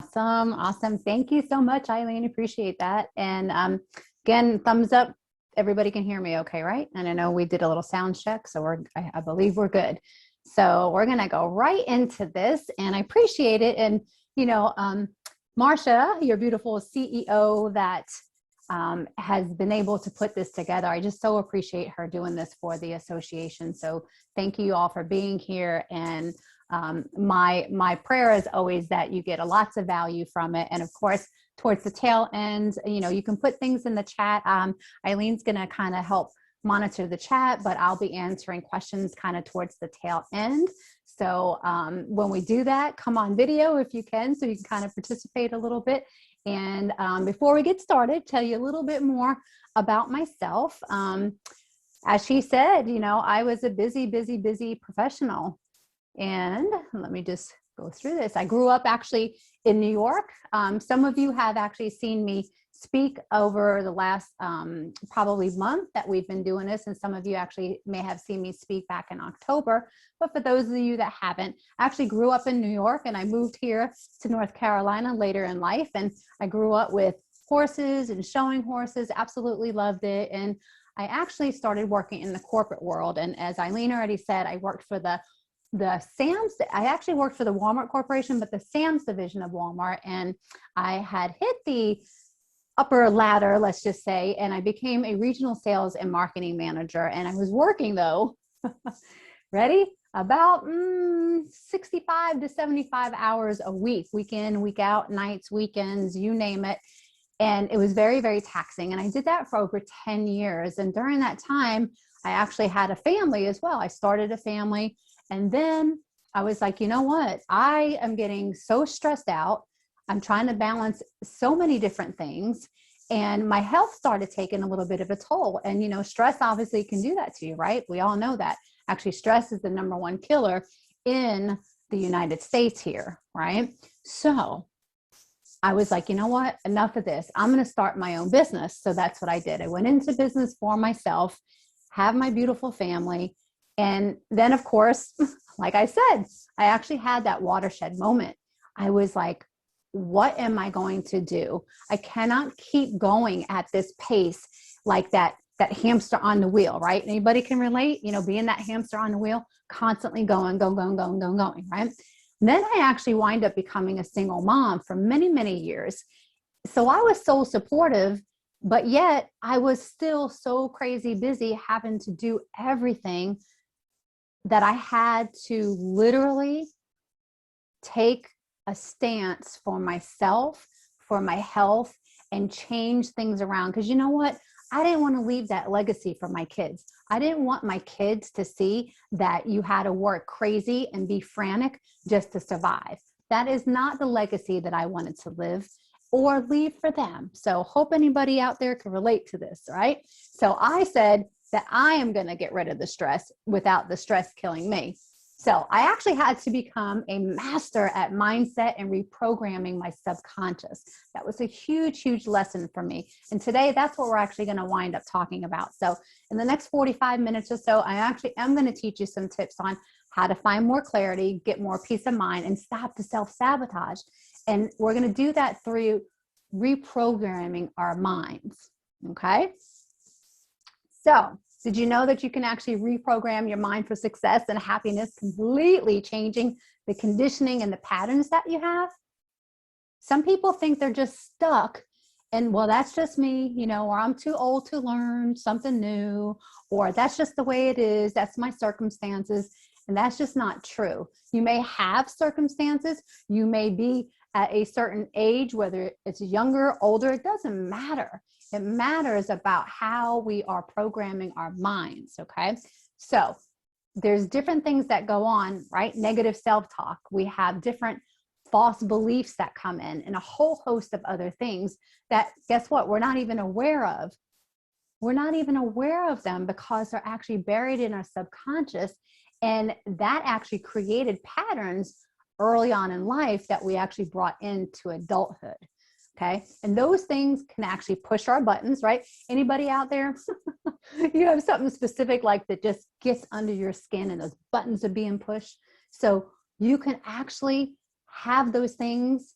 Awesome. Awesome. Thank you so much, Eileen. Appreciate that. And again, thumbs up. Everybody can hear me okay, right? And I know we did a little sound check, so I believe we're good. So we're going to go right into this, and I appreciate it. And, Marcia, your beautiful CEO that has been able to put this together. I just so appreciate her doing this for the association. So thank you all for being here. And my prayer is always that you get lots of value from it. And of course, towards the tail end, you can put things in the chat. Eileen's going to kind of help monitor the chat, but I'll be answering questions kind of towards the tail end. So when we do that, come on video if you can, so you can kind of participate a little bit. And before we get started, tell you a little bit more about myself. As she said, I was a busy professional. And let me just go through this. I grew up actually in New York. Some of you have actually seen me speak over the last probably month that we've been doing this. And some of you actually may have seen me speak back in October. But for those of you that haven't, I actually grew up in New York, and I moved here to North Carolina later in life. And I grew up with horses and showing horses, absolutely loved it. And I actually started working in the corporate world. And as Eileen already said, I worked for the Sam's. I actually worked for the Walmart Corporation, but the Sam's division of Walmart. And I had hit the upper ladder, let's just say, and I became a regional sales and marketing manager. And I was working, though, ready, about 65 to 75 hours a week, week in, week out, nights, weekends, you name it. And it was very, very taxing. And I did that for over 10 years. And during that time, I actually had a family as well. I started a family. And then I was like, you know what? I am getting so stressed out. I'm trying to balance so many different things. And my health started taking a little bit of a toll. And, stress obviously can do that to you, right? We all know that. Actually, stress is the #1 killer in the United States here, right? So I was like, you know what? Enough of this. I'm going to start my own business. So that's what I did. I went into business for myself, have my beautiful family. And then, of course, like I said, I actually had that watershed moment. I was like, what am I going to do? I cannot keep going at this pace like that hamster on the wheel, right? Anybody can relate, being that hamster on the wheel, constantly going, right? And then I actually wind up becoming a single mom for many, many years. So I was so supportive, but yet I was still so crazy busy having to do everything that I had to literally take a stance for myself, for my health, and change things around. Because you know what? I didn't want to leave that legacy for my kids. I didn't want my kids to see that you had to work crazy and be frantic just to survive. That is not the legacy that I wanted to live or leave for them. So hope anybody out there can relate to this, right? So I said that I am going to get rid of the stress without the stress killing me. So I actually had to become a master at mindset and reprogramming my subconscious. That was a huge, huge lesson for me. And today, that's what we're actually going to wind up talking about. So in the next 45 minutes or so, I actually am going to teach you some tips on how to find more clarity, get more peace of mind, and stop the self-sabotage. And we're going to do that through reprogramming our minds. Okay? So, did you know that you can actually reprogram your mind for success and happiness, completely changing the conditioning and the patterns that you have? Some people think they're just stuck and, well, that's just me, or I'm too old to learn something new, or that's just the way it is. That's my circumstances. And that's just not true. You may have circumstances. You may be at a certain age, whether it's younger, older, it doesn't matter. It matters about how we are programming our minds, okay? So there's different things that go on, right? Negative self-talk. We have different false beliefs that come in and a whole host of other things that, guess what, we're not even aware of. We're not even aware of them because they're actually buried in our subconscious. And that actually created patterns early on in life that we actually brought into adulthood. Okay. And those things can actually push our buttons, right? Anybody out there? You have something specific like that just gets under your skin and those buttons are being pushed. So you can actually have those things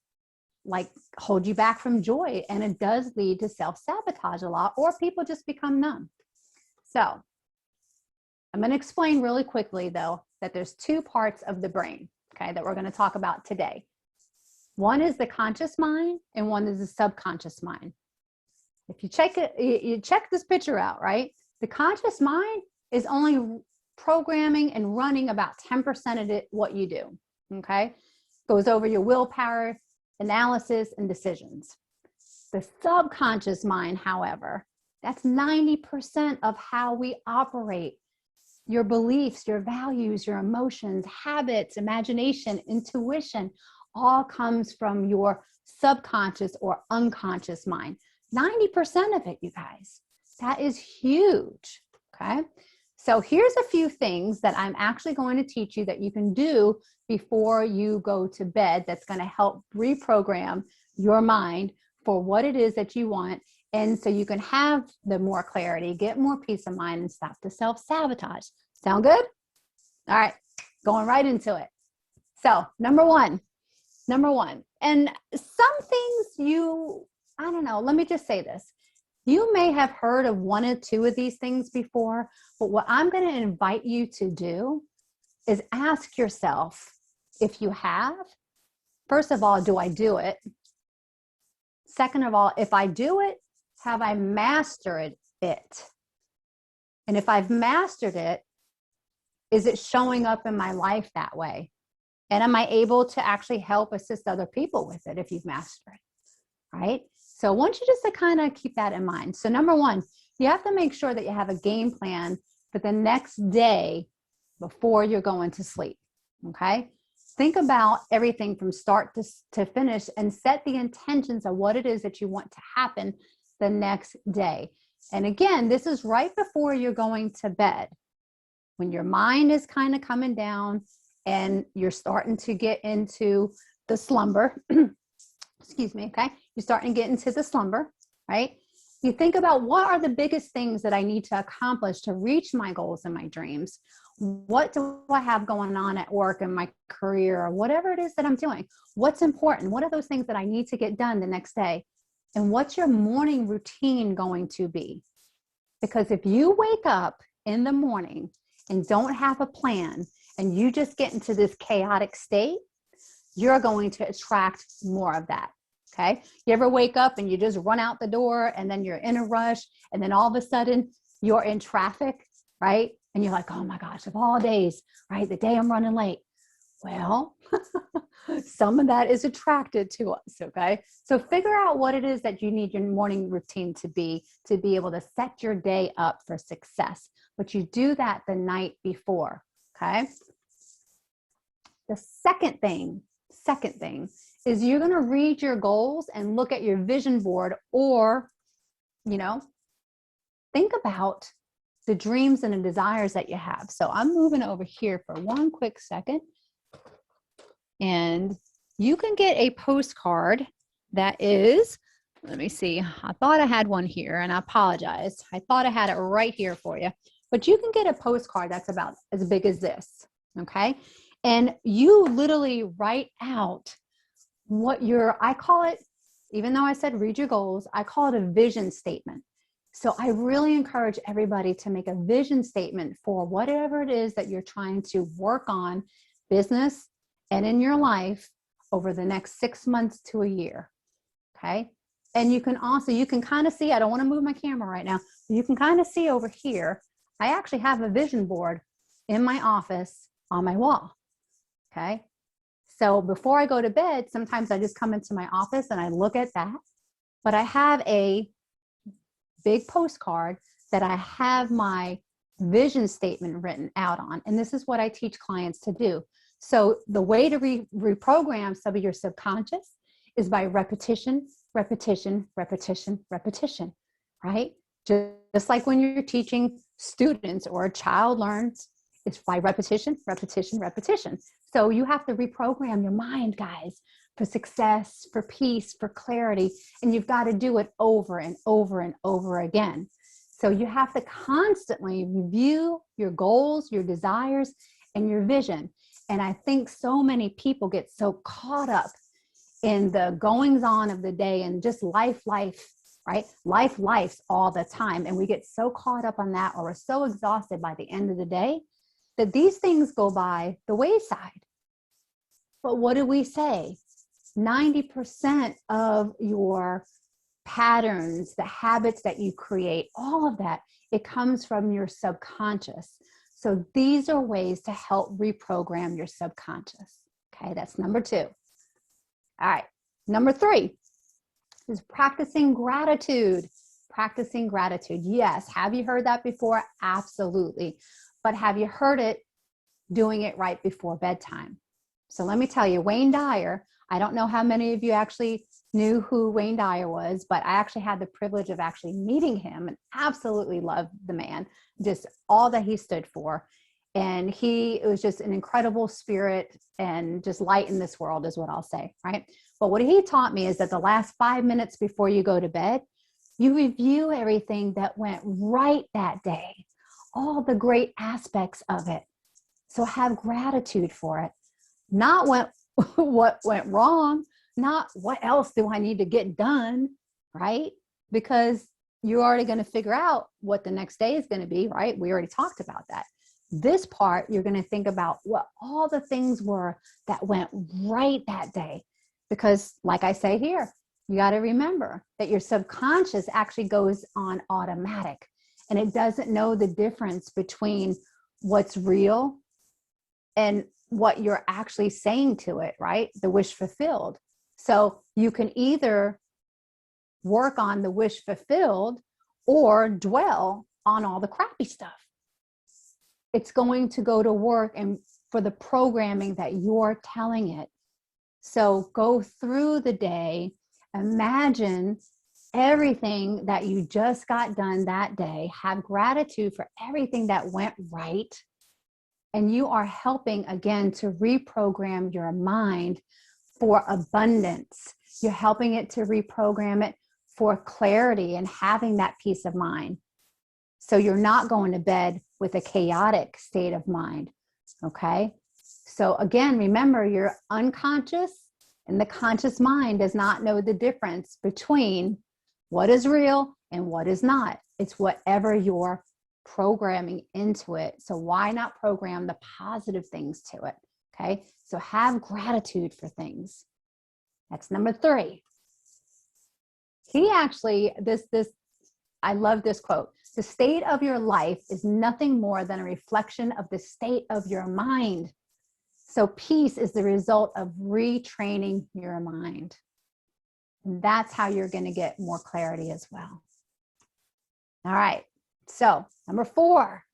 like hold you back from joy. And it does lead to self-sabotage a lot, or people just become numb. So I'm going to explain really quickly though, that there's two parts of the brain, okay, that we're going to talk about today. One is the conscious mind and one is the subconscious mind. If you check it, you check this picture out, right? The conscious mind is only programming and running about 10% of it, what you do, okay? Goes over your willpower, analysis, and decisions. The subconscious mind, however, that's 90% of how we operate. Your beliefs, your values, your emotions, habits, imagination, intuition, all comes from your subconscious or unconscious mind. 90% of it, you guys. That is huge, okay? So here's a few things that I'm actually going to teach you that you can do before you go to bed that's going to help reprogram your mind for what it is that you want, and so you can have the more clarity, get more peace of mind, and stop the self-sabotage. Sound good? All right, going right into it. So number one, and some things I don't know, let me just say this. You may have heard of one or two of these things before, but what I'm going to invite you to do is ask yourself if you have. First of all, do I do it? Second of all, if I do it, have I mastered it? And if I've mastered it, is it showing up in my life that way? And am I able to actually help assist other people with it if you've mastered it, right? So I want you just to kind of keep that in mind. So number one, you have to make sure that you have a game plan for the next day before you're going to sleep, okay? Think about everything from start to finish and set the intentions of what it is that you want to happen the next day. And again, this is right before you're going to bed, when your mind is kind of coming down and you're starting to get into the slumber. Excuse me, okay? You're starting to get into the slumber, right? You think about, what are the biggest things that I need to accomplish to reach my goals and my dreams? What do I have going on at work and my career, or whatever it is that I'm doing? What's important? What are those things that I need to get done the next day? And what's your morning routine going to be? Because if you wake up in the morning and don't have a plan, and you just get into this chaotic state, you're going to attract more of that, okay? You ever wake up and you just run out the door and then you're in a rush, and then all of a sudden you're in traffic, right? And you're like, oh my gosh, of all days, right? The day I'm running late. Well, some of that is attracted to us, okay? So figure out what it is that you need your morning routine to be able to set your day up for success. But you do that the night before, okay? The second thing is you're going to read your goals and look at your vision board, or, think about the dreams and the desires that you have. So I'm moving over here for one quick second. And you can get a postcard that is, let me see, I thought I had one here, and I apologize. I thought I had it right here for you. But you can get a postcard that's about as big as this, okay? And you literally write out what I call it, even though I said read your goals, I call it a vision statement. So I really encourage everybody to make a vision statement for whatever it is that you're trying to work on, business and in your life, over the next 6 months to a year, okay? And you can kind of see, I don't want to move my camera right now, but you can kind of see over here, I actually have a vision board in my office on my wall, okay? So before I go to bed, sometimes I just come into my office and I look at that, but I have a big postcard that I have my vision statement written out on. And this is what I teach clients to do. So the way to reprogram some of your subconscious is by repetition, repetition, repetition, repetition, right? Just like when you're teaching students or a child learns, it's by repetition, repetition, repetition. So you have to reprogram your mind, guys, for success, for peace, for clarity, and you've got to do it over and over and over again. So you have to constantly review your goals, your desires, and your vision. And I think so many people get so caught up in the goings on of the day and just life, right? Life's all the time. And we get so caught up on that, or we're so exhausted by the end of the day, that these things go by the wayside. But what do we say? 90% of your patterns, the habits that you create, all of that, it comes from your subconscious. So these are ways to help reprogram your subconscious. Okay, that's number 2. All right, number 3 is practicing gratitude. Practicing gratitude. Yes, have you heard that before? Absolutely. But have you heard it doing it right before bedtime? So let me tell you, Wayne Dyer, I don't know how many of you actually knew who Wayne Dyer was, but I actually had the privilege of actually meeting him and absolutely loved the man, just all that he stood for. And it was just an incredible spirit and just light in this world is what I'll say, right? But what he taught me is that the last 5 minutes before you go to bed, you review everything that went right that day, all the great aspects of it. So have gratitude for it. Not what went wrong, not what else do I need to get done, right? Because you're already going to figure out what the next day is going to be, right? We already talked about that. This part, you're going to think about what all the things were that went right that day. Because like I say here, you got to remember that your subconscious actually goes on automatic and it doesn't know the difference between what's real and what you're actually saying to it, right? The wish fulfilled. So you can either work on the wish fulfilled or dwell on all the crappy stuff. It's going to go to work and for the programming that you're telling it. So go through the day, imagine everything that you just got done that day, have gratitude for everything that went right. And you are helping, again, to reprogram your mind for abundance. You're helping it to reprogram it for clarity and having that peace of mind. So you're not going to bed with a chaotic state of mind, okay? So again, remember, your unconscious and the conscious mind does not know the difference between what is real and what is not. It's whatever you're programming into it. So why not program the positive things to it? Okay. So have gratitude for things. That's number 3. He actually, I love this quote. The state of your life is nothing more than a reflection of the state of your mind. So peace is the result of retraining your mind. And that's how you're going to get more clarity as well. All right. So number 4.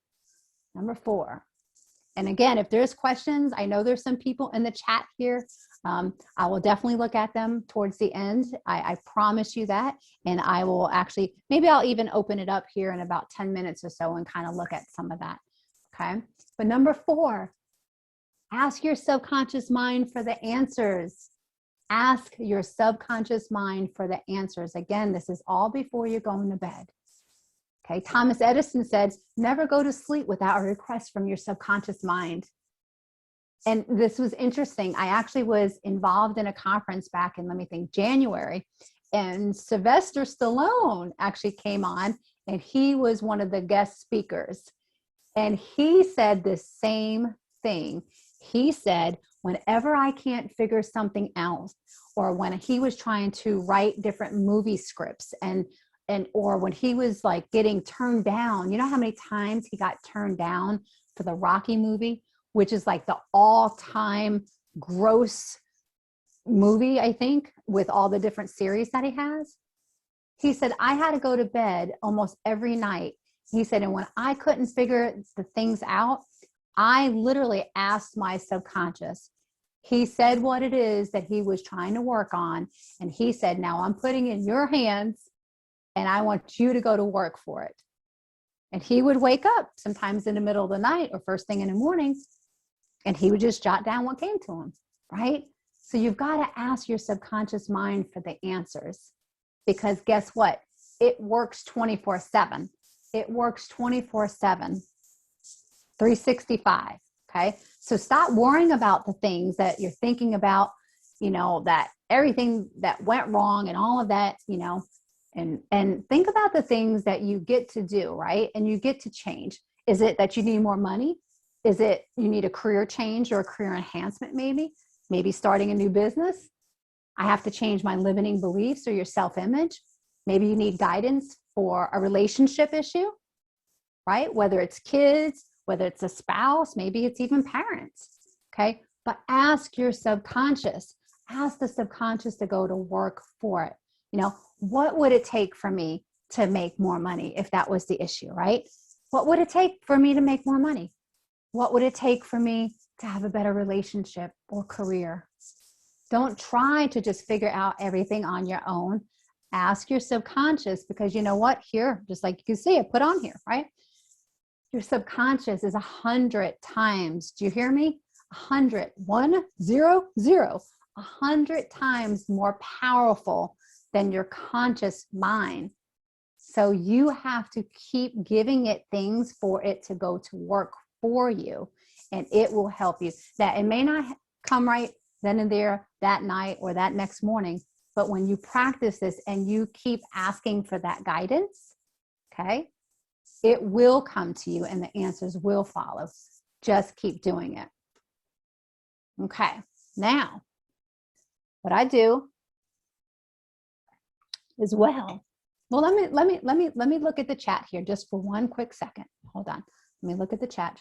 And again, if there's questions, I know there's some people in the chat here. I will definitely look at them towards the end. I promise you that. And I will actually, maybe I'll even open it up here in about 10 minutes or so and kind of look at some of that. Okay. But number 4, ask your subconscious mind for the answers. Ask your subconscious mind for the answers. Again, this is all before you're going to bed. Okay, Thomas Edison said, never go to sleep without a request from your subconscious mind. And this was interesting. I actually was involved in a conference back in, January. And Sylvester Stallone actually came on and he was one of the guest speakers. And he said the same thing. He said, whenever I can't figure something out, or when he was trying to write different movie scripts or when he was like getting turned down, you know how many times he got turned down for the Rocky movie, which is like the all-time gross movie, I think, with all the different series that he has. He said, I had to go to bed almost every night. He said, and when I couldn't figure the things out, I literally asked my subconscious. He said what it is that he was trying to work on. And he said, now I'm putting in your hands and I want you to go to work for it. And he would wake up sometimes in the middle of the night or first thing in the morning, and he would just jot down what came to him, right? So you've got to ask your subconscious mind for the answers, because guess what? It works 24/7. It works 24/7, 365, okay? So stop worrying about the things that you're thinking about that everything that went wrong and all of that, and think about the things that you get to do, right? And you get to change. Is it that you need more money? Is it you need a career change or a career enhancement, maybe starting a new business? I have to change my limiting beliefs or your self-image. Maybe you need guidance for a relationship issue, right? Whether it's kids, whether it's a spouse, maybe it's even parents, okay? But ask your subconscious, ask the subconscious to go to work for it. What would it take for me to make more money if that was the issue, right? What would it take for me to make more money? What would it take for me to have a better relationship or career? Don't try to just figure out everything on your own. Ask your subconscious, because you know what? Here, just like you can see it put on here, right? Your subconscious is 100 times, do you hear me? 100, 100 times more powerful than your conscious mind. So you have to keep giving it things for it to go to work for you, and it will help you. That it may not come right then and there that night or that next morning, but when you practice this and you keep asking for that guidance, okay, it will come to you and the answers will follow. Just keep doing it. Okay, now what I do as well. Well, let me look at the chat here just for one quick second. Hold on. Let me look at the chat.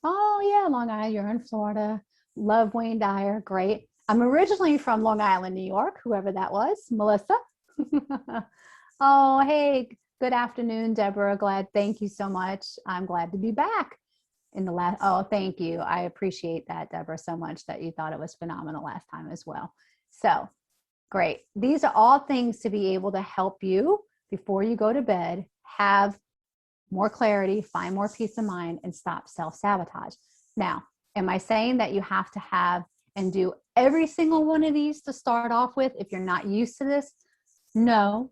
Oh yeah, Long Island, you're in Florida. Love Wayne Dyer, great. I'm originally from Long Island, New York, whoever that was, Melissa. Oh, hey, good afternoon, Deborah. Thank you so much. I'm glad to be back in the last, oh, thank you. I appreciate that, Deborah, so much that you thought it was phenomenal last time as well. So great. These are all things to be able to help you before you go to bed, have more clarity, find more peace of mind, and stop self-sabotage. Now, am I saying that you have to have and do every single one of these to start off with if you're not used to this? No,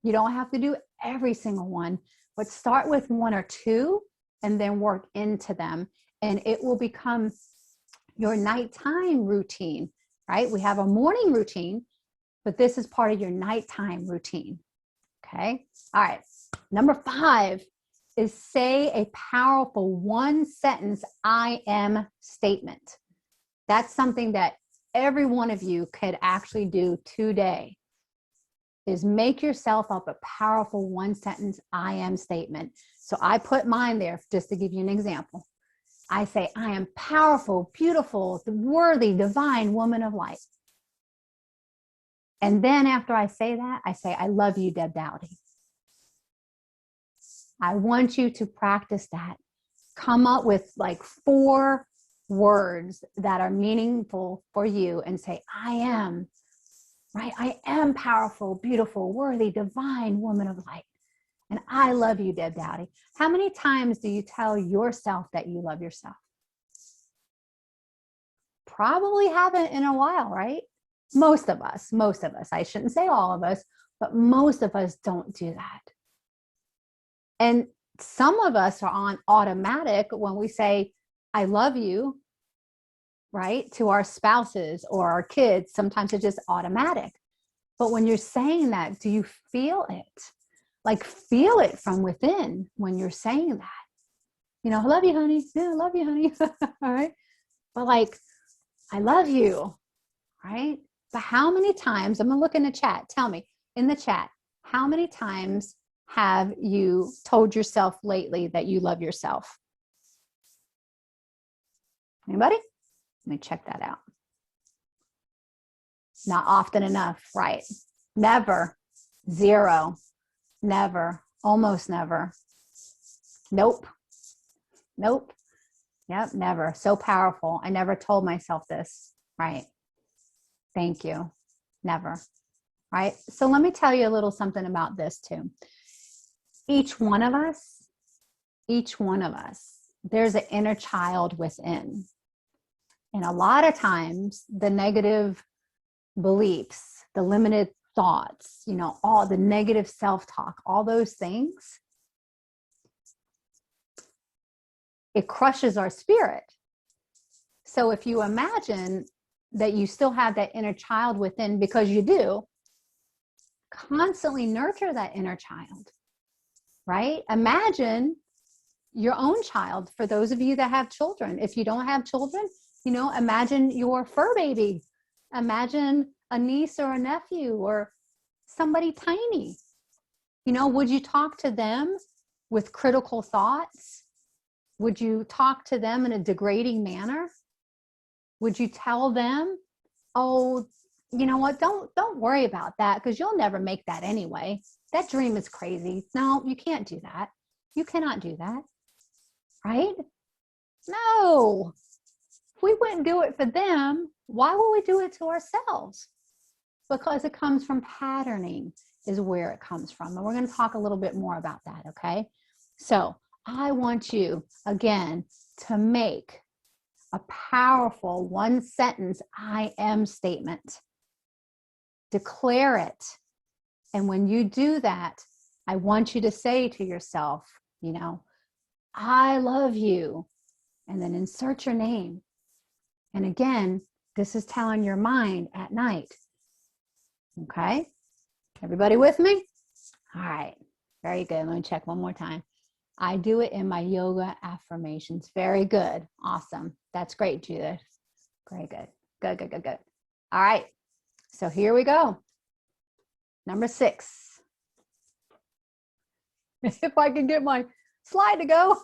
you don't have to do every single one, but start with one or two and then work into them. And it will become your nighttime routine, right? We have a morning routine, but this is part of your nighttime routine. Okay. All right. Number 5 is say a powerful 1-sentence I am statement. That's something that every one of you could actually do today, is make yourself up a powerful 1-sentence I am statement. So I put mine there just to give you an example. I say, I am powerful, beautiful, worthy, divine woman of light. And then after I say that, I say, I love you, Deb Dowdy. I want you to practice that. Come up with like 4 words that are meaningful for you and say, I am, right? I am powerful, beautiful, worthy, divine woman of light. And I love you, Deb Dowdy. How many times do you tell yourself that you love yourself? Probably haven't in a while, right? Most of us, I shouldn't say all of us, but most of us don't do that. And some of us are on automatic when we say, I love you, right? To our spouses or our kids, sometimes it's just automatic. But when you're saying that, do you feel it? Like feel it from within when you're saying that. I love you, honey. Yeah, I love you, honey. All right. But like, I love you, right? But how many times, I'm going to look in the chat. Tell me in the chat, how many times have you told yourself lately that you love yourself? Anybody? Let me check that out. Not often enough, right? Never, 0, never, almost never. Nope. Yep, never. So powerful. I never told myself this, right? Thank you. Never, right? So let me tell you a little something about this too. Each one of us, there's an inner child within. And a lot of times the negative beliefs, the limited thoughts, all the negative self-talk, all those things, it crushes our spirit. So if you imagine that you still have that inner child within, because you do, constantly nurture that inner child, right? Imagine your own child. For those of you that have children, if you don't have children, imagine your fur baby. Imagine a niece or a nephew or somebody tiny. Would you talk to them with critical thoughts? Would you talk to them in a degrading manner? Would you tell them, oh, you know what, don't worry about that because you'll never make that anyway. That dream is crazy. No, you can't do that. You cannot do that, right? No. If we wouldn't do it for them, why would we do it to ourselves? Because it comes from patterning is where it comes from. And we're going to talk a little bit more about that, okay? So I want you, again, to make a powerful one sentence I am statement. Declare it. And when you do that, I want you to say to yourself, I love you. And then insert your name. And again, this is telling your mind at night. Okay? Everybody with me? All right. Very good. Let me check one more time. I do it in my yoga affirmations. Very good. Awesome. That's great, Judith. Very good. Good, good, good, good. All right. So here we go. Number 6. If I can get my slide to go.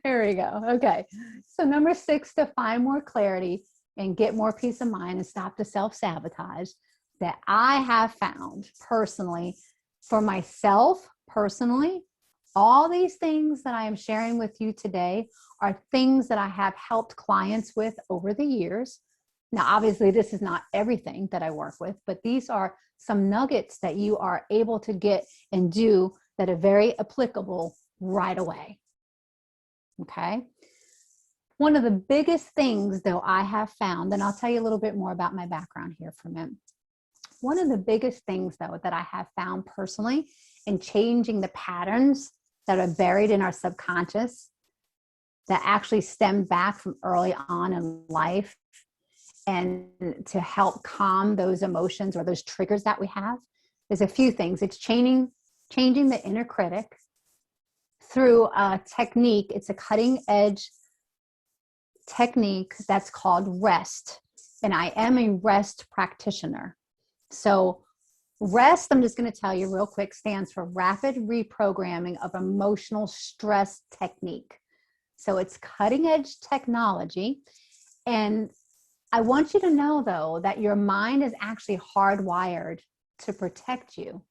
Here we go. Okay. So number 6, to find more clarity and get more peace of mind and stop the self-sabotage that I have found personally for myself personally. All these things that I am sharing with you today are things that I have helped clients with over the years. Now, obviously, this is not everything that I work with, but these are some nuggets that you are able to get and do that are very applicable right away. Okay. One of the biggest things, though, I have found, and I'll tell you a little bit more about my background here for a minute. One of the biggest things, though, that I have found personally in changing the patterns that are buried in our subconscious that actually stem back from early on in life and to help calm those emotions or those triggers that we have is a few things. It's changing the inner critic through a technique. It's a cutting edge technique that's called REST. And I am a REST practitioner. So REST, I'm just going to tell you real quick, stands for Rapid Reprogramming of Emotional Stress Technique. So it's cutting edge technology. And I want you to know, though, that your mind is actually hardwired to protect you.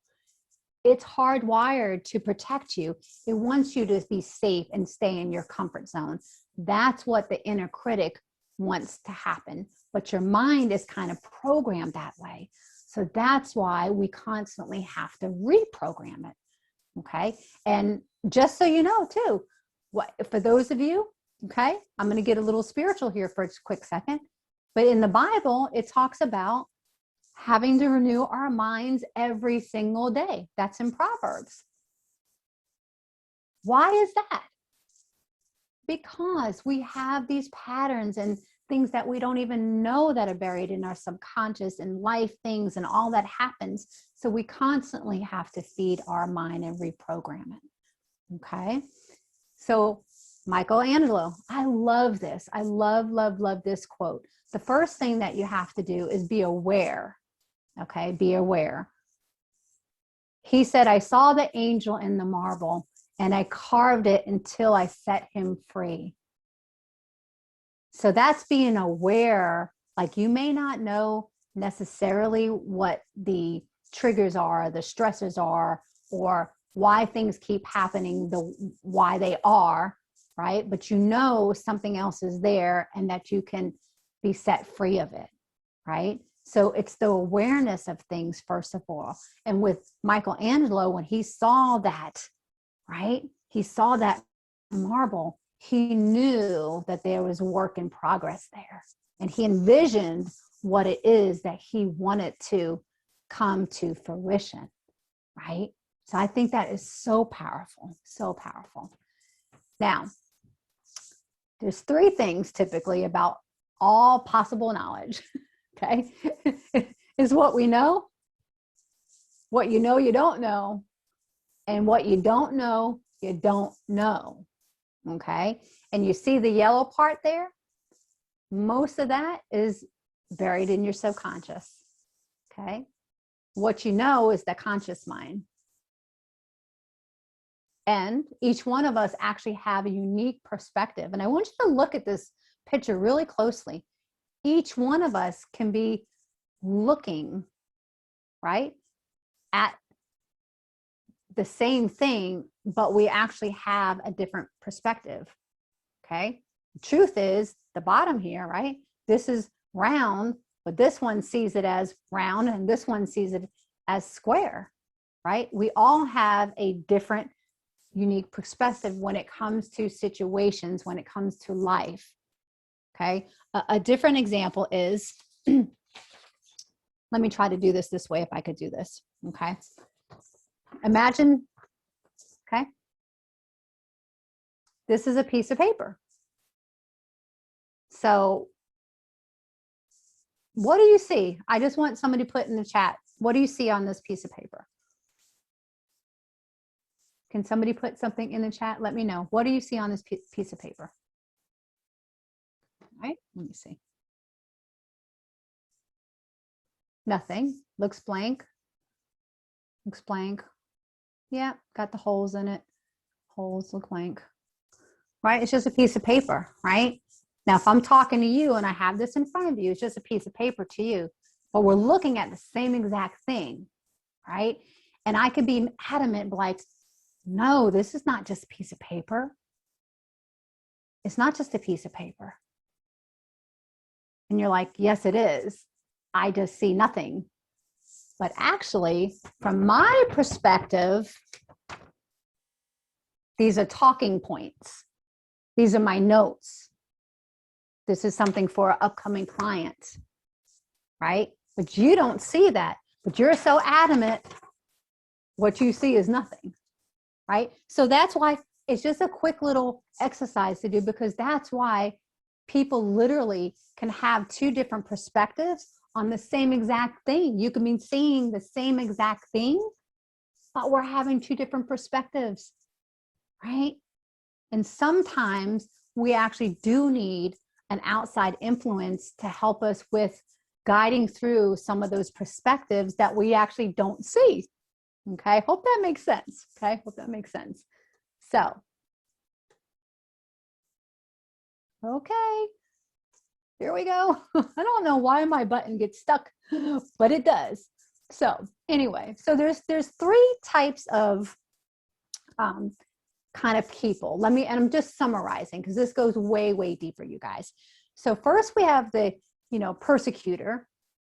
It's hardwired to protect you. It wants you to be safe and stay in your comfort zone. That's what the inner critic wants to happen. But your mind is kind of programmed that way. So that's why we constantly have to reprogram it. Okay. And just so you know, too, for those of you, okay, I'm going to get a little spiritual here for a quick second. But in the Bible, it talks about having to renew our minds every single day. That's in Proverbs. Why is that? Because we have these patterns and things that we don't even know that are buried in our subconscious and life things and all that happens. So we constantly have to feed our mind and reprogram it. Okay. So Michelangelo, I love this. I love, love, love this quote. The first thing that you have to do is be aware. Okay. Be aware. He said, I saw the angel in the marble and I carved it until I set him free. So that's being aware. Like, you may not know necessarily what the triggers are, the stressors are, or why things keep happening, why they are, right? But you know something else is there and that you can be set free of it, right? So it's the awareness of things, first of all. And with Michelangelo, when he saw that, right? He saw that marble, he knew that there was work in progress there. And he envisioned what it is that he wanted to come to fruition, right? So I think that is so powerful, so powerful. Now, there's 3 things typically about all possible knowledge, okay, is what we know, what you know you don't know, and what you don't know, you don't know, okay? And you see the yellow part there? Most of that is buried in your subconscious, okay? What you know is the conscious mind. And each one of us actually have a unique perspective. And I want you to look at this picture really closely. Each one of us can be looking, right, at the same thing, but we actually have a different perspective, okay? The truth is, the bottom here, right, this is round, but this one sees it as round and this one sees it as square, right? We all have a different, unique perspective when it comes to situations, when it comes to life, okay? A different example is, let me try to do this way if I could do this, okay? Imagine, okay, this is a piece of paper. So what do you see? I just want somebody to put in the chat, what do you see on this piece of paper? Can somebody put something in the chat? Let me know. What do you see on this piece of paper? All right, let me see. Nothing. Looks blank. Looks blank. Yeah, got the holes in it. Holes look blank. Right? It's just a piece of paper, right? Now, if I'm talking to you and I have this in front of you, it's just a piece of paper to you, but we're looking at the same exact thing, right? And I could be adamant, like, no, this is not just a piece of paper. It's not just a piece of paper. And you're like, yes, it is. I just see nothing. But actually, from my perspective, these are talking points. These are my notes. This is something for an upcoming client, right? But you don't see that. But you're so adamant, what you see is nothing, right? So that's why it's just a quick little exercise to do, because that's why people literally can have two different perspectives on the same exact thing. You can be seeing the same exact thing, but we're having two different perspectives, right? And sometimes we actually do need an outside influence to help us with guiding through some of those perspectives that we actually don't see. Okay, hope that makes sense. Okay, hope that makes sense. So, okay, here we go. I don't know why my button gets stuck, but it does. So anyway, so there's three types of kind of people. And I'm just summarizing because this goes way, way deeper, you guys. So first we have the, persecutor,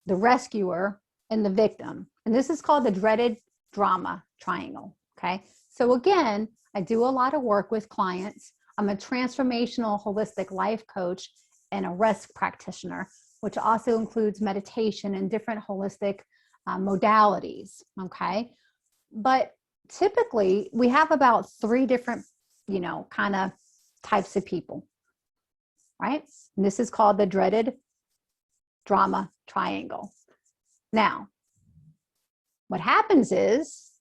the rescuer, and the victim. And this is called the dreaded drama triangle, okay? So again, I do a lot of work with clients. I'm a transformational holistic life coach and a rest practitioner, which also includes meditation and different holistic modalities, okay? But typically we have about three different, kind of types of people, right? And this is called the dreaded drama triangle. Now, what happens is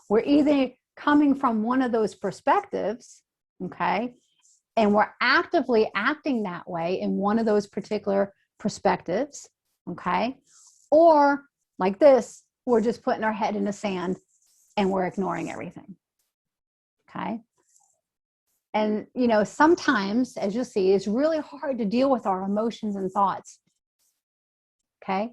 we're either coming from one of those perspectives, okay, and we're actively acting that way in one of those particular perspectives, okay, or like this, we're just putting our head in the sand and we're ignoring everything, okay? And, sometimes, as you'll see, it's really hard to deal with our emotions and thoughts, okay?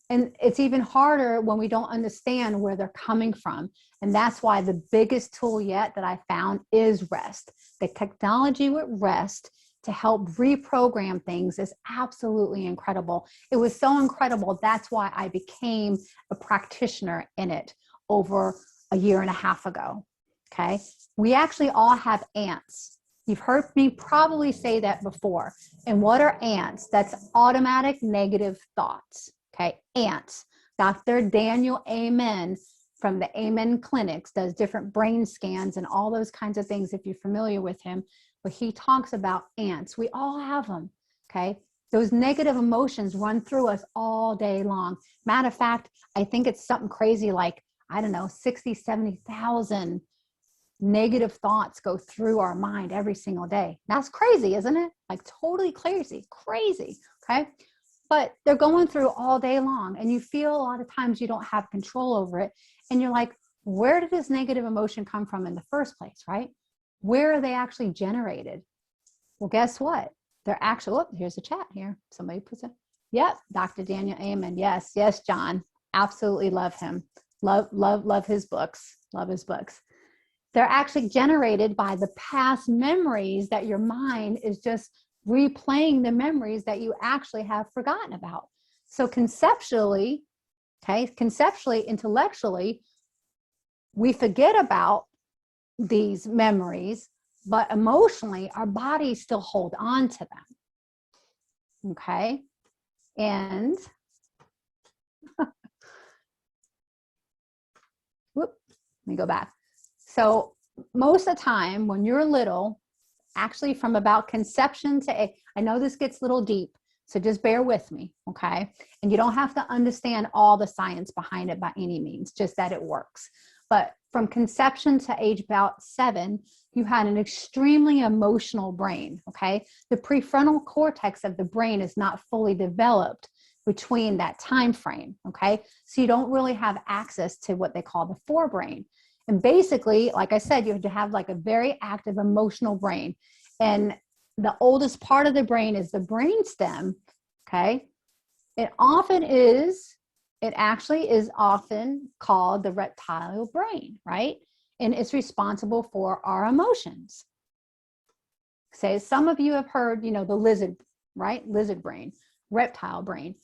And it's even harder when we don't understand where they're coming from. And that's why the biggest tool yet that I found is rest. The technology with rest to help reprogram things is absolutely incredible. It was so incredible. That's why I became a practitioner in it over a year and a half ago, okay? We actually all have ants. You've heard me probably say that before. And what are ants? That's automatic negative thoughts, okay? Ants. Dr. Daniel Amen from the Amen Clinics does different brain scans and all those kinds of things if you're familiar with him. But he talks about ants. We all have them, Okay. Those negative emotions run through us all day long. Matter of fact, I think it's something crazy like, I don't know, 60, 70,000 negative thoughts go through our mind every single day. That's crazy, isn't it? Like totally crazy, crazy. Okay. But they're going through all day long, and you feel a lot of times you don't have control over it. And you're like, where did this negative emotion come from in the first place, right? Where are they actually generated? Well, guess what? They're actually, oh, here's a chat here. Somebody puts it. Yep, Dr. Daniel Amen. Yes, yes, John. Absolutely love him. Love his books. Love his books. They're actually generated by the past memories that your mind is just replaying the memories that you actually have forgotten about. So conceptually, okay, intellectually, we forget about these memories, but emotionally, our bodies still hold on to them. Okay. And whoop, let me go back. So most of the time when you're little, actually from about conception to, I know this gets a little deep, so just bear with me, okay? And you don't have to understand all the science behind it by any means, just that it works. But from conception to age about 7, you had an extremely emotional brain, okay? The prefrontal cortex of the brain is not fully developed between that time frame, okay? So you don't really have access to what they call the forebrain. And basically, like I said, you have to have like a very active emotional brain. And the oldest part of the brain is the brainstem, okay? It actually is often called the reptile brain, right? And it's responsible for our emotions. Say, some of you have heard, you know, the lizard, right? Lizard brain, reptile brain.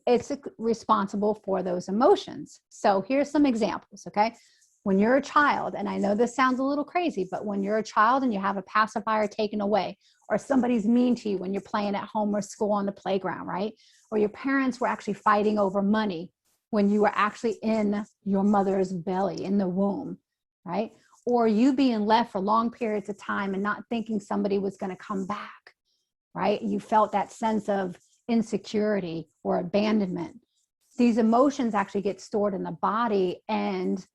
It's responsible for those emotions. So here's some examples, okay? When you're a child, and I know this sounds a little crazy, but when you're a child and you have a pacifier taken away, or somebody's mean to you when you're playing at home or school on the playground, right? Or your parents were actually fighting over money when you were actually in your mother's belly, in the womb, right? Or you being left for long periods of time and not thinking somebody was going to come back, right? You felt that sense of insecurity or abandonment. These emotions actually get stored in the body and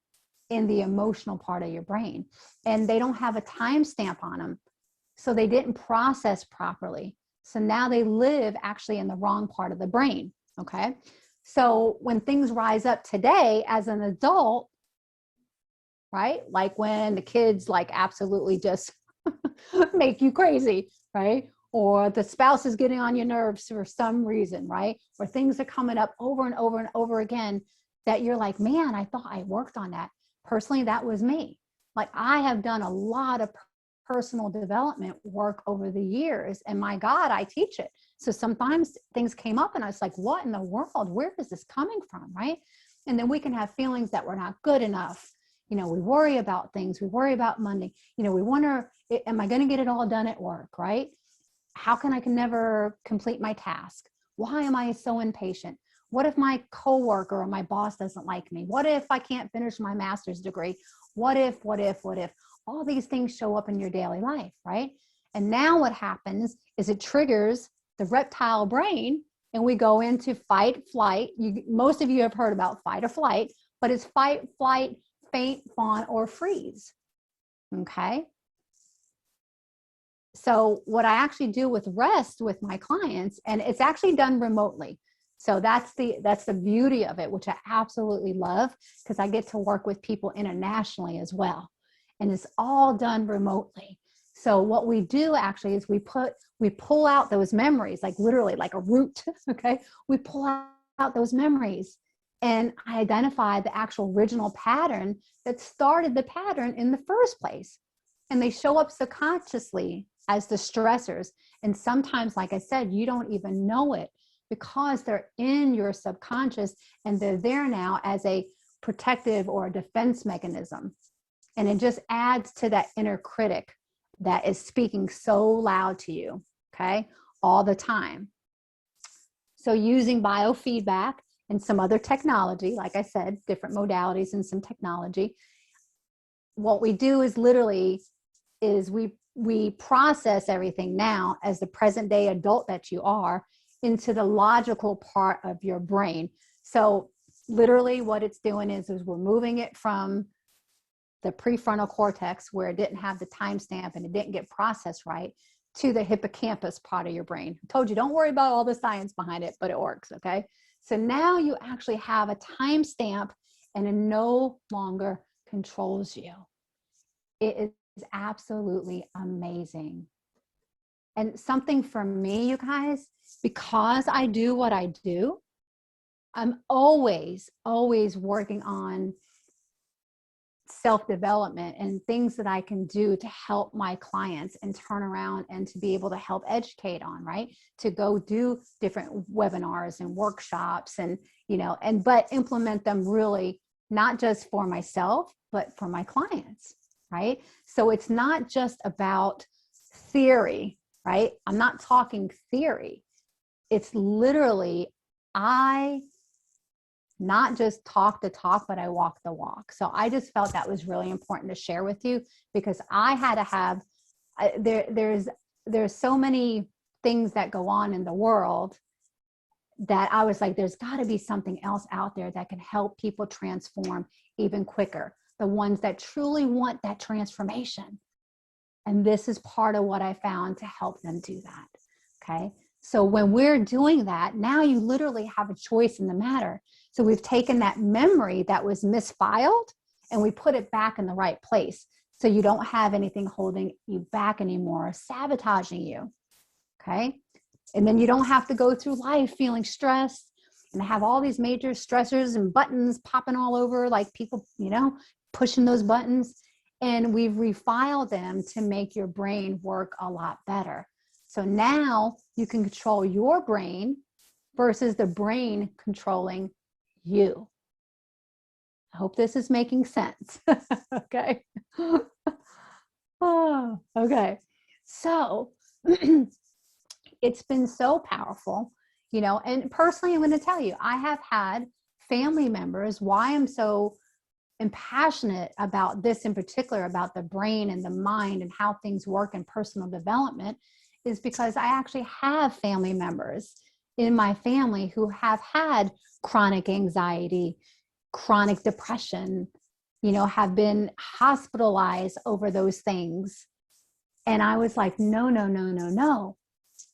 in the emotional part of your brain, and they don't have a timestamp on them. So they didn't process properly. So now they live actually in the wrong part of the brain. Okay. So when things rise up today as an adult, right? Like when the kids like absolutely just make you crazy, right? Or the spouse is getting on your nerves for some reason, right? Or things are coming up over and over and over again that you're like, man, I thought I worked on that. Personally, that was me. Like I have done a lot of personal development work over the years, and my God, I teach it. So sometimes things came up and I was like, what in the world? Where is this coming from, right? And then we can have feelings that we're not good enough. You know, we worry about things. We worry about money. You know, we wonder, am I going to get it all done at work, right? How can I never complete my task? Why am I so impatient? What if my coworker or my boss doesn't like me? What if I can't finish my master's degree? What if? All these things show up in your daily life, right? And now what happens is it triggers the reptile brain and we go into fight, flight. Most of you have heard about fight or flight, but it's fight, flight, faint, fawn, or freeze, okay? So what I actually do with rest with my clients, and it's actually done remotely. So that's the beauty of it, which I absolutely love, because I get to work with people internationally as well. And it's all done remotely. So what we do actually is we pull out those memories, like literally like a root, okay? We pull out those memories and I identify the actual original pattern that started the pattern in the first place. And they show up subconsciously as the stressors. And sometimes, like I said, you don't even know it because they're in your subconscious and they're there now as a protective or a defense mechanism. And it just adds to that inner critic that is speaking so loud to you, okay, all the time. So using biofeedback and some other technology, like I said, different modalities and some technology, what we do is literally we we process everything now as the present day adult that you are into the logical part of your brain. So literally what it's doing is we're moving it from the prefrontal cortex, where it didn't have the timestamp and it didn't get processed right, to the hippocampus part of your brain. I told you, don't worry about all the science behind it, but it works, okay? So now you actually have a timestamp and it no longer controls you. It is absolutely amazing. And something for me, you guys, because I do what I do, I'm always working on self-development and things that I can do to help my clients and turn around and to be able to help educate on, right? To go do different webinars and workshops and, but implement them really not just for myself, but for my clients, right? So it's not just about theory, right? I'm not talking theory. It's literally, I not just talk the talk, but I walk the walk. So I just felt that was really important to share with you, because I had to have, there's so many things that go on in the world that I was like, there's got to be something else out there that can help people transform even quicker. The ones that truly want that transformation. And this is part of what I found to help them do that. Okay. So when we're doing that, now you literally have a choice in the matter. So we've taken that memory that was misfiled and we put it back in the right place. So you don't have anything holding you back anymore, sabotaging you. Okay. And then you don't have to go through life feeling stressed and have all these major stressors and buttons popping all over, like people, pushing those buttons. And we've refiled them to make your brain work a lot better. So now you can control your brain versus the brain controlling you. I hope this is making sense. Okay. Oh, okay. So it's been so powerful, and personally, I'm going to tell you, I have had family members, why I'm so passionate about this in particular, about the brain and the mind and how things work in personal development, is because I actually have family members in my family who have had chronic anxiety, chronic depression, have been hospitalized over those things. And I was like, no,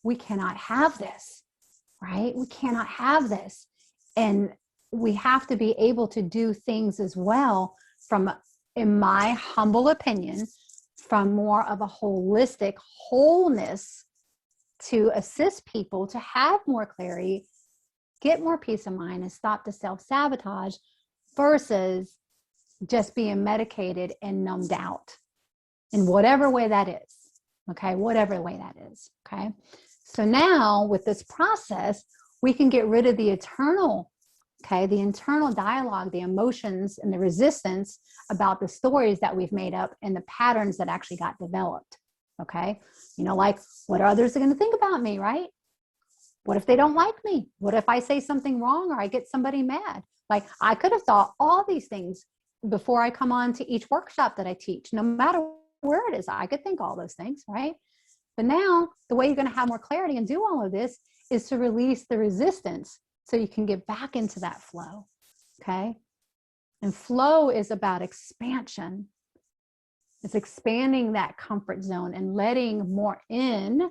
we cannot have this, right? We cannot have this. And we have to be able to do things as well from, in my humble opinion, from more of a holistic wholeness to assist people to have more clarity, get more peace of mind, and stop the self-sabotage versus just being medicated and numbed out in whatever way that is. Okay, whatever way that is. Okay, so now with this process, we can get rid of the internal dialogue, the emotions and the resistance about the stories that we've made up and the patterns that actually got developed. Okay. Like, what are others going to think about me, right? What if they don't like me? What if I say something wrong or I get somebody mad? Like, I could have thought all these things before I come on to each workshop that I teach, no matter where it is. I could think all those things, right? But now the way you're going to have more clarity and do all of this is to release the resistance so you can get back into that flow. Okay. And flow is about expansion. It's expanding that comfort zone and letting more in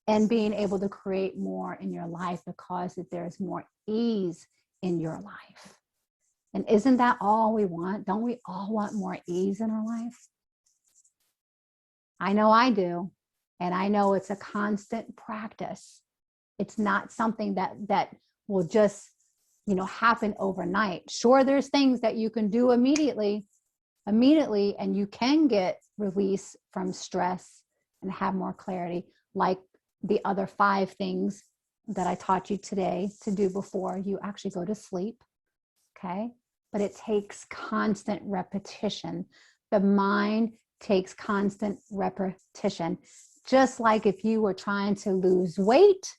and being able to create more in your life because there's more ease in your life. And isn't that all we want? Don't we all want more ease in our life? I know I do. And I know it's a constant practice. It's not something that will just, happen overnight. Sure, there's things that you can do immediately, and you can get release from stress and have more clarity, like the other 5 things that I taught you today to do before you actually go to sleep. Okay. But it takes constant repetition. The mind takes constant repetition. Just like if you were trying to lose weight,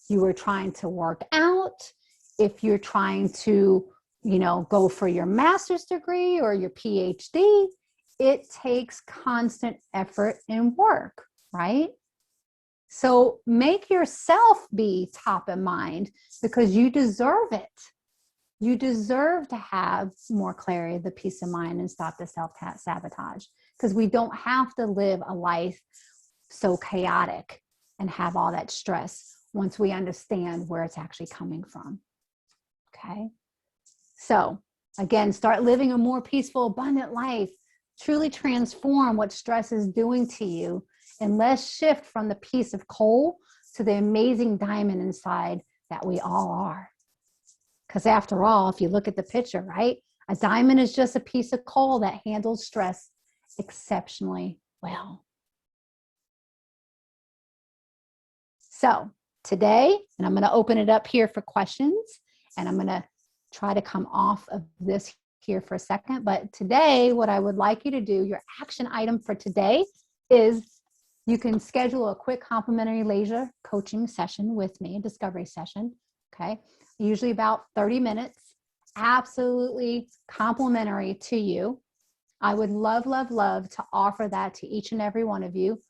you were trying to work out, if you're trying to, go for your master's degree or your PhD, it takes constant effort and work, right? So make yourself be top of mind because you deserve it. You deserve to have more clarity, the peace of mind, and stop the self-sabotage, because we don't have to live a life so chaotic and have all that stress once we understand where it's actually coming from. Okay. So again, start living a more peaceful, abundant life. Truly transform what stress is doing to you, and let's shift from the piece of coal to the amazing diamond inside that we all are. Because after all, if you look at the picture, right, a diamond is just a piece of coal that handles stress exceptionally well. So today, and I'm going to open it up here for questions, and I'm going to try to come off of this here for a second. But today, what I would like you to do, your action item for today is you can schedule a quick complimentary laser coaching session with me, a discovery session, okay? Usually about 30 minutes, absolutely complimentary to you. I would love, love, love to offer that to each and every one of you,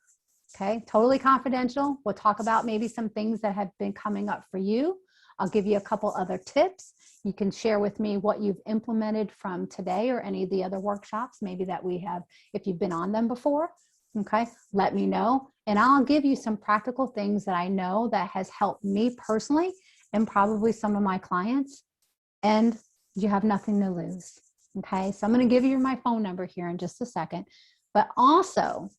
okay? Totally confidential. We'll talk about maybe some things that have been coming up for you. I'll give you a couple other tips. You can share with me what you've implemented from today or any of the other workshops, maybe that we have, if you've been on them before. Okay, let me know. And I'll give you some practical things that I know that has helped me personally and probably some of my clients. And you have nothing to lose. Okay, so I'm going to give you my phone number here in just a second. But also,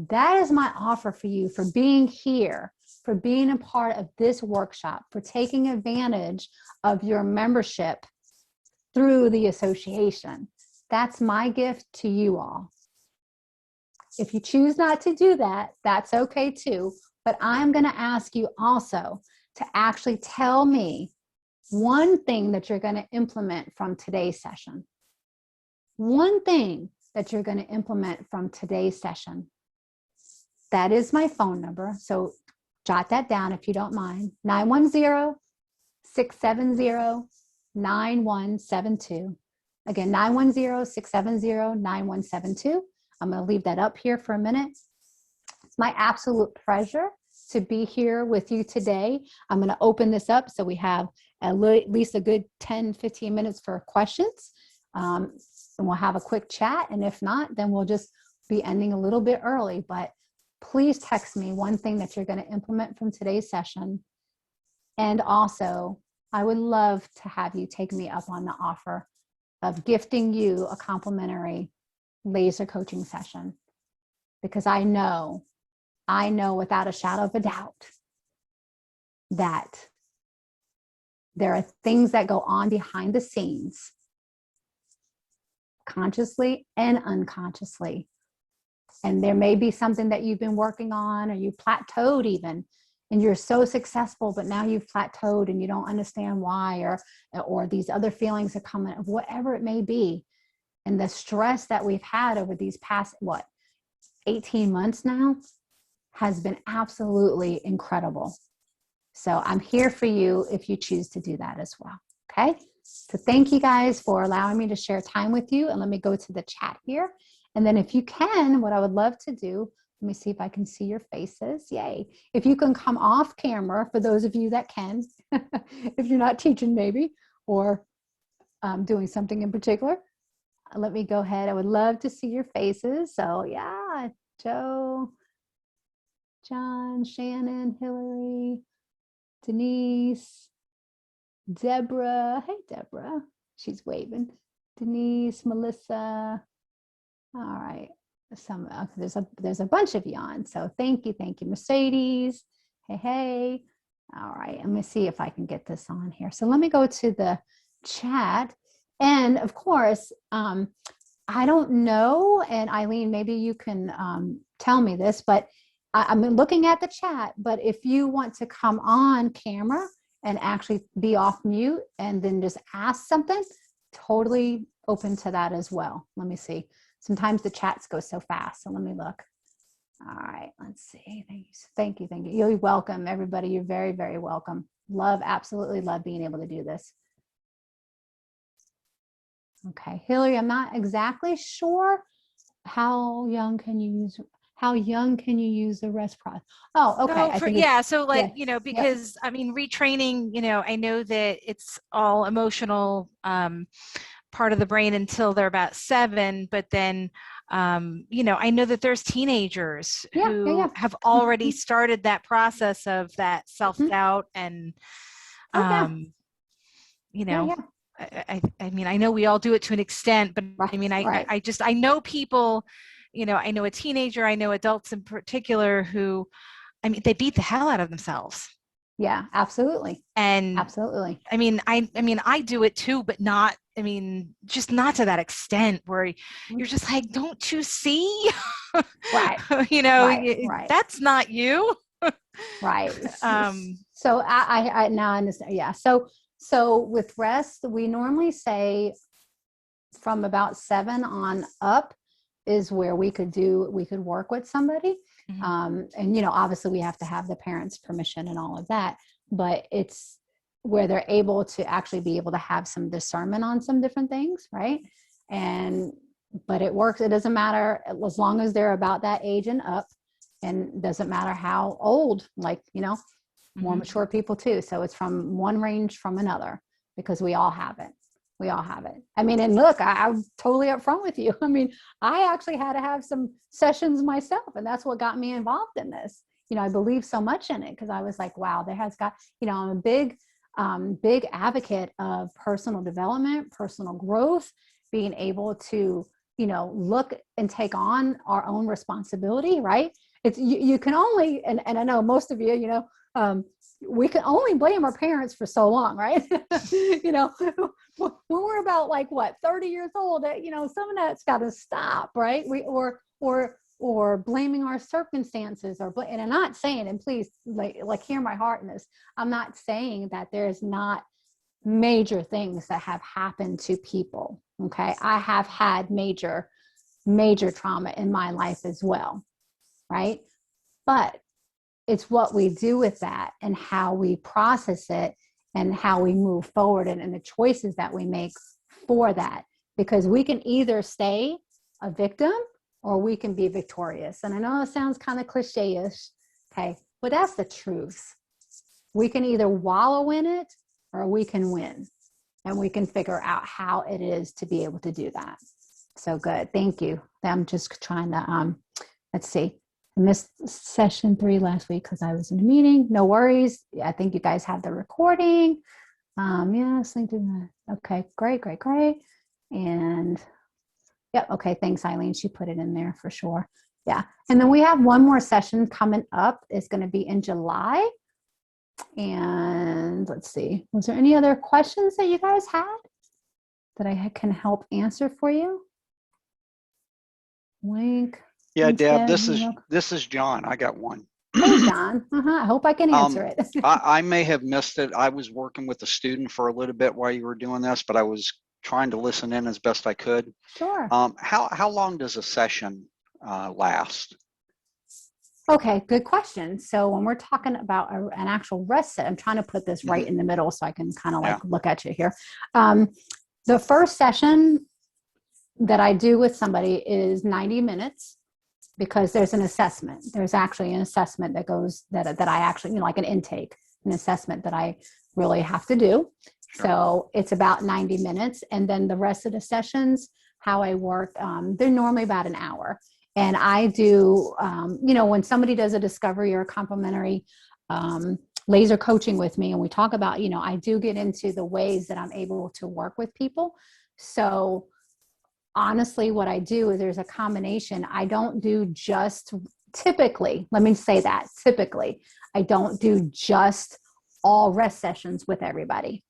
that is my offer for you for being here, for being a part of this workshop, for taking advantage of your membership through the association. That's my gift to you all. If you choose not to do that, that's okay too. But I'm going to ask you also to actually tell me one thing that you're going to implement from today's session. One thing that you're going to implement from today's session. That is my phone number. So jot that down if you don't mind. 910-670-9172. Again, 910-670-9172. I'm going to leave that up here for a minute. It's my absolute pleasure to be here with you today. I'm going to open this up so we have at least a good 10-15 minutes for questions. And we'll have a quick chat. And if not, then we'll just be ending a little bit early. But please text me one thing that you're going to implement from today's session. And also, I would love to have you take me up on the offer of gifting you a complimentary laser coaching session, because I know without a shadow of a doubt that there are things that go on behind the scenes, consciously and unconsciously. And there may be something that you've been working on, or you plateaued even, and you're so successful, but now you've plateaued and you don't understand why, or these other feelings are coming, whatever it may be. And the stress that we've had over these past, 18 months now has been absolutely incredible. So I'm here for you if you choose to do that as well. Okay. So thank you guys for allowing me to share time with you. And let me go to the chat here. And then if you can, what I would love to do, let me see if I can see your faces. Yay. If you can come off camera, for those of you that can, if you're not teaching maybe, or doing something in particular. Let me go ahead. I would love to see your faces. So yeah, Joe, John, Shannon, Hillary, Denise, Deborah. Hey, Deborah. She's waving. Denise, Melissa. All right. There's a bunch of you on. So thank you. Mercedes. Hey, hey. All right. Let me see if I can get this on here. So let me go to the chat. And of course, I don't know, and Eileen, maybe you can tell me this, but I'm looking at the chat, but if you want to come on camera and actually be off mute and then just ask something, totally open to that as well. Let me see. Sometimes the chats go so fast, so let me look. All right, let's see. Thank you. You're welcome, everybody. You're very, very welcome. Absolutely love being able to do this. Okay, Hillary, I'm not exactly sure how young can you use the rest process? Oh, okay. I think So like, yeah. Yep. because I mean, retraining, I know that it's all emotional, part of the brain until they're about 7, but then, I know that there's teenagers Yeah. who Yeah. have already Mhm. started that process of that Mhm. self-doubt and, Oh yeah. you Yeah. know, Yeah. I mean, I know we all do it to an extent, but Right. I mean, Right. I know people, I know a teenager, I know adults in particular who, I mean, they beat the hell out of themselves. Yeah. Absolutely. And Absolutely. I do it too, but not, just not to that extent where you're just like, don't you see? Right. Right. Right. That's not you. Right. Um, So I now understand. Yeah. So with rest, we normally say from about 7 on up is where we could work with somebody. mhm, And obviously we have to have the parents' permission and all of that, but it's where they're able to actually be able to have some discernment on some different things, right? And but it works. It doesn't matter as long as they're about that age and up, and doesn't matter how old, like, more mhm. mature people too. So it's from one range from another, because we all have it. We all have it. I mean, and look, I'm totally upfront with you. I mean, I actually had to have some sessions myself, and that's what got me involved in this. I believe so much in it because I was like, wow, there has got, I'm a big advocate of personal development, personal growth, being able to, look and take on our own responsibility, right? It's you can only, and I know most of you, we can only blame our parents for so long, right? When we're about like what 30 years old, some of that's got to stop, right? Or blaming our circumstances, and I'm not saying, and please like hear my heart in this, I'm not saying that there's not major things that have happened to people. Okay, I have had major trauma in my life as well, right? But it's what we do with that and how we process it and how we move forward, and the choices that we make for that. Because we can either stay a victim or we can be victorious. And I know it sounds kind of cliche-ish, okay, but that's the truth. We can either wallow in it or we can win. And we can figure out how it is to be able to do that. So good. Thank you. I'm just trying to, let's see. I missed session 3 last week because I was in a meeting. No worries. I think you guys have the recording. Yes, okay, great. And yep, okay, thanks, Eileen. She put it in there for sure. Yeah. And then we have one more session coming up. It's going to be in July. And let's see, was there any other questions that you guys had that I can help answer for you? Wink. Yeah, Deb, this is John. I got one. Hey, John. I hope I can answer it. I may have missed it. I was working with a student for a little bit while you were doing this, but I was trying to listen in as best I could. Sure. How long does a session last? Okay, good question. So when we're talking about an actual rest set, I'm trying to put this right in the middle so I can kind of like look at you here. The first session that I do with somebody is 90 minutes because there's an assessment. There's actually an assessment that goes that I actually, like an intake, an assessment that I really have to do. Sure. So it's about 90 minutes. And then the rest of the sessions, how I work, they're normally about an hour. And I do, when somebody does a discovery or a complimentary laser coaching with me, and we talk about, I do get into the ways that I'm able to work with people. So honestly, what I do is there's a combination. I don't do just typically, let me say that, typically, I don't do just all rest sessions with everybody.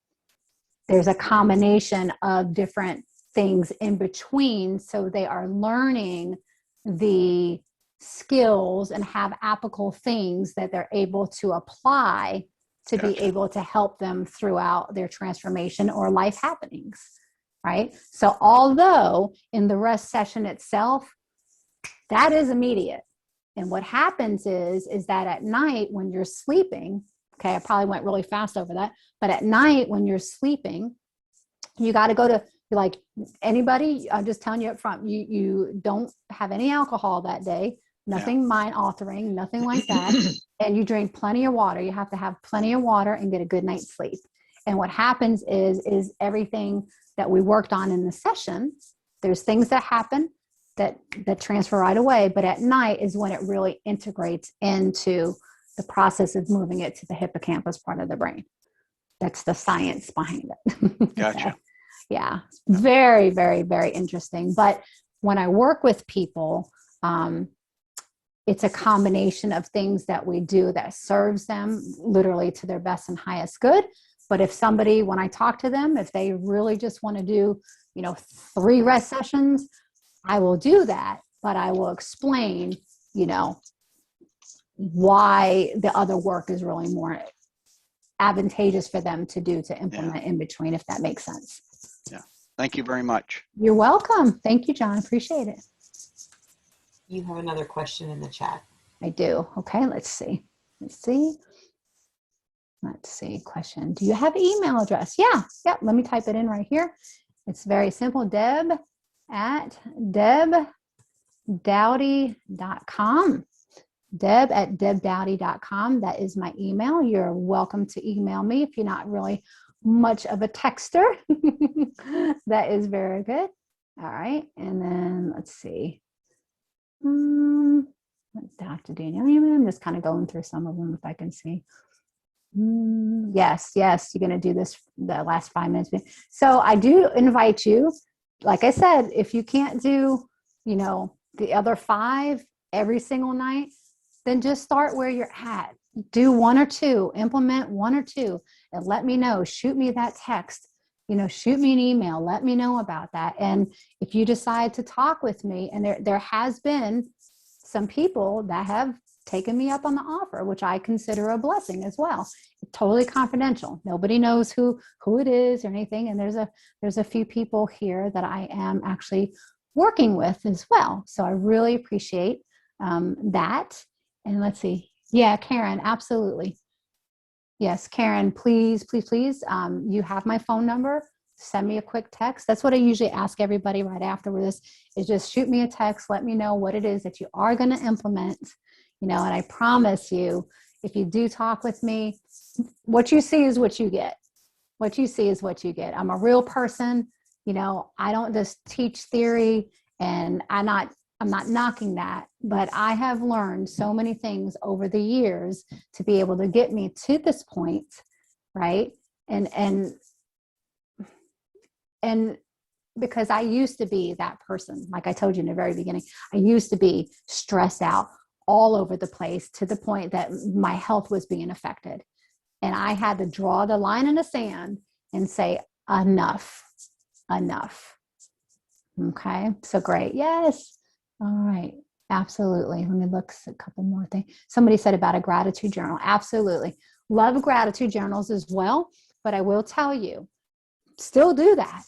There's a combination of different things in between. So they are learning the skills and have applicable things that they're able to apply to be able to help them throughout their transformation or life happenings, right? So although in the rest session itself, that is immediate. And what happens is that at night when you're sleeping, okay, I probably went really fast over that, but at night when you're sleeping, you got to go to like anybody, I'm just telling you up front, you don't have any alcohol that day, nothing mind altering, nothing like that. And you drink plenty of water. You have to have plenty of water and get a good night's sleep. And what happens is everything that we worked on in the session, there's things that happen that transfer right away, but at night is when it really integrates into the process of moving it to the hippocampus part of the brain. That's the science behind it. Gotcha. So, yeah, very, very, very interesting. But when I work with people, it's a combination of things that we do that serves them literally to their best and highest good. But if somebody, when I talk to them, if they really just want to do, 3 rest sessions, I will do that. But I will explain, why the other work is really more advantageous for them to do, to implement in between, if that makes sense. Yeah. Thank you very much. You're welcome. Thank you, John. Appreciate it. You have another question in the chat. I do. Okay, let's see. Question. Do you have an email address? Yeah. Let me type it in right here. It's very simple. deb@debdowdy.com. deb@debdowdy.com. That is my email. You're welcome to email me if you're not really much of a texter. That is very good. All right. And then let's see. Dr. Danielle, I'm just kind of going through some of them if I can see. Yes, you're going to do this the last 5 minutes. So I do invite you, like I said, if you can't do, the other 5 every single night, then just start where you're at. Do 1 or 2, implement 1 or 2, and let me know. Shoot me that text, shoot me an email. Let me know about that. And if you decide to talk with me, and there has been some people that have taken me up on the offer, which I consider a blessing as well. Totally confidential. Nobody knows who it is or anything. And there's a few people here that I am actually working with as well. So I really appreciate that. And let's see. Yeah, Karen, absolutely. Yes, Karen, please. You have my phone number. Send me a quick text. That's what I usually ask everybody right after this, is just shoot me a text. Let me know what it is that you are going to implement. And I promise you, if you do talk with me, what you see is what you get. What you see is what you get. I'm a real person. I don't just teach theory, and I'm not knocking that, but I have learned so many things over the years to be able to get me to this point, right? And because I used to be that person, like I told you in the very beginning, I used to be stressed out all over the place to the point that my health was being affected. And I had to draw the line in the sand and say, enough. Okay, so great. Yes. All right. Absolutely. Let me look at a couple more things. Somebody said about a gratitude journal. Absolutely. Love gratitude journals as well. But I will tell you, still do that.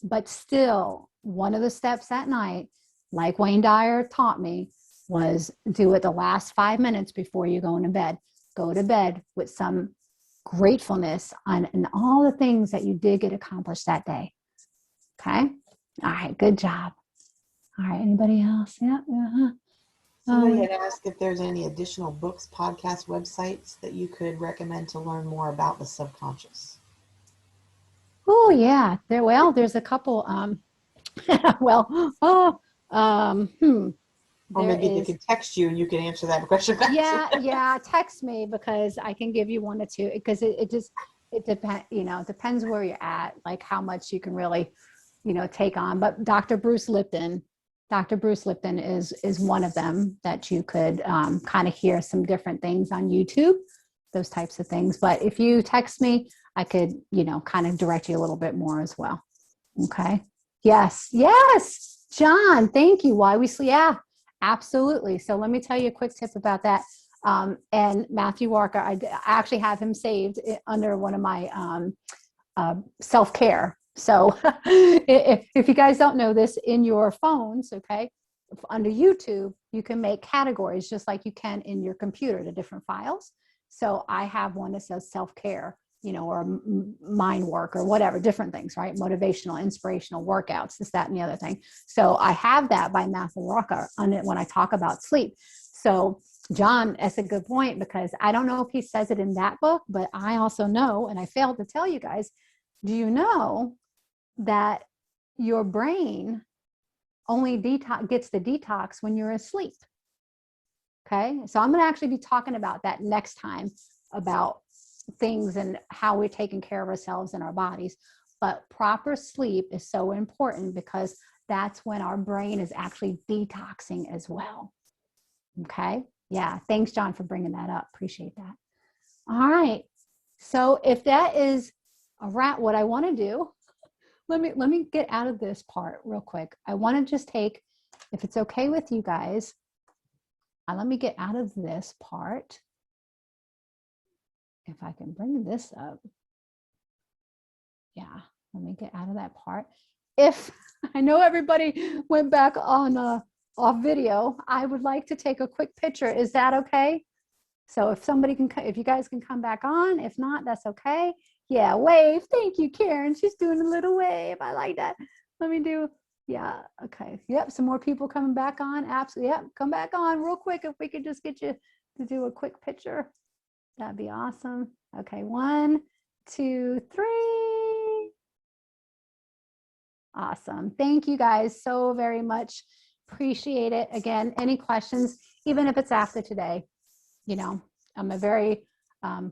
But still, one of the steps at night, like Wayne Dyer taught me, was do it the last 5 minutes before you go into bed. Go to bed with some gratefulness on and all the things that you did get accomplished that day. Okay? All right, good job. All right, anybody else? Yeah. Somebody had asked if there's any additional books, podcasts, websites that you could recommend to learn more about the subconscious. Oh yeah, there's a couple. Or maybe they could text you and you can answer that question. Yeah. Text me, because I can give you 1 or 2, because it depends. It depends where you're at, like how much you can really, take on. But Dr. Bruce Lipton is one of them that you could kind of hear some different things on YouTube, those types of things. But if you text me, I could, kind of direct you a little bit more as well. Okay. Yes. John, thank you. Why we sleep. Yeah, absolutely. So let me tell you a quick tip about that. And Matthew Walker, I actually have him saved under one of my self-care. So if you guys don't know this, in your phones, okay, under YouTube, you can make categories just like you can in your computer, the different files. So I have one that says self-care. or mind work or whatever, different things, right? Motivational, inspirational workouts, this, that, and the other thing. So I have that by Matthew Walker on it when I talk about sleep. So John, that's a good point, because I don't know if he says it in that book, but I also know, and I failed to tell you guys, do you know that your brain only gets the detox when you're asleep? Okay, so I'm going to actually be talking about that next time, about things and how we're taking care of ourselves and our bodies. But proper sleep is so important, because that's when our brain is actually detoxing as well. Okay, yeah, thanks, John, for bringing that up. Appreciate that. All right, so if that is a wrap, what I want to do, let me get out of this part real quick. I want to just take, if it's okay with you guys, let me get out of this part. If I can bring this up. Yeah, let me get out of that part. If I know everybody went back on off video, I would like to take a quick picture. Is that okay? So if somebody can, if you guys can come back on, if not, that's okay. Yeah, wave. Thank you, Karen. She's doing a little wave. I like that. Let me do, yeah, okay. Yep, some more people coming back on. Absolutely. Yep, come back on real quick. If we could just get you to do a quick picture, that'd be awesome. Okay, 1, 2, 3. Awesome. Thank you guys so very much. Appreciate it. Again, any questions, even if it's after today, I'm a very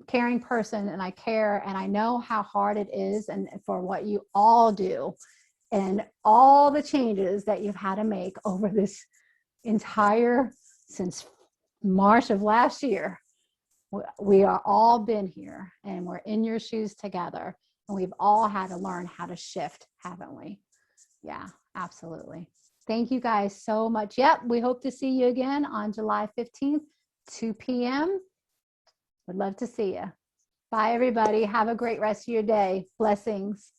caring person, and I care, and I know how hard it is, and for what you all do and all the changes that you've had to make over this since March of last year. We are all been here, and we're in your shoes together, and we've all had to learn how to shift, haven't we? Yeah, absolutely. Thank you guys so much. Yep, we hope to see you again on July 15th, 2 p.m. Would love to see you. Bye, everybody. Have a great rest of your day. Blessings.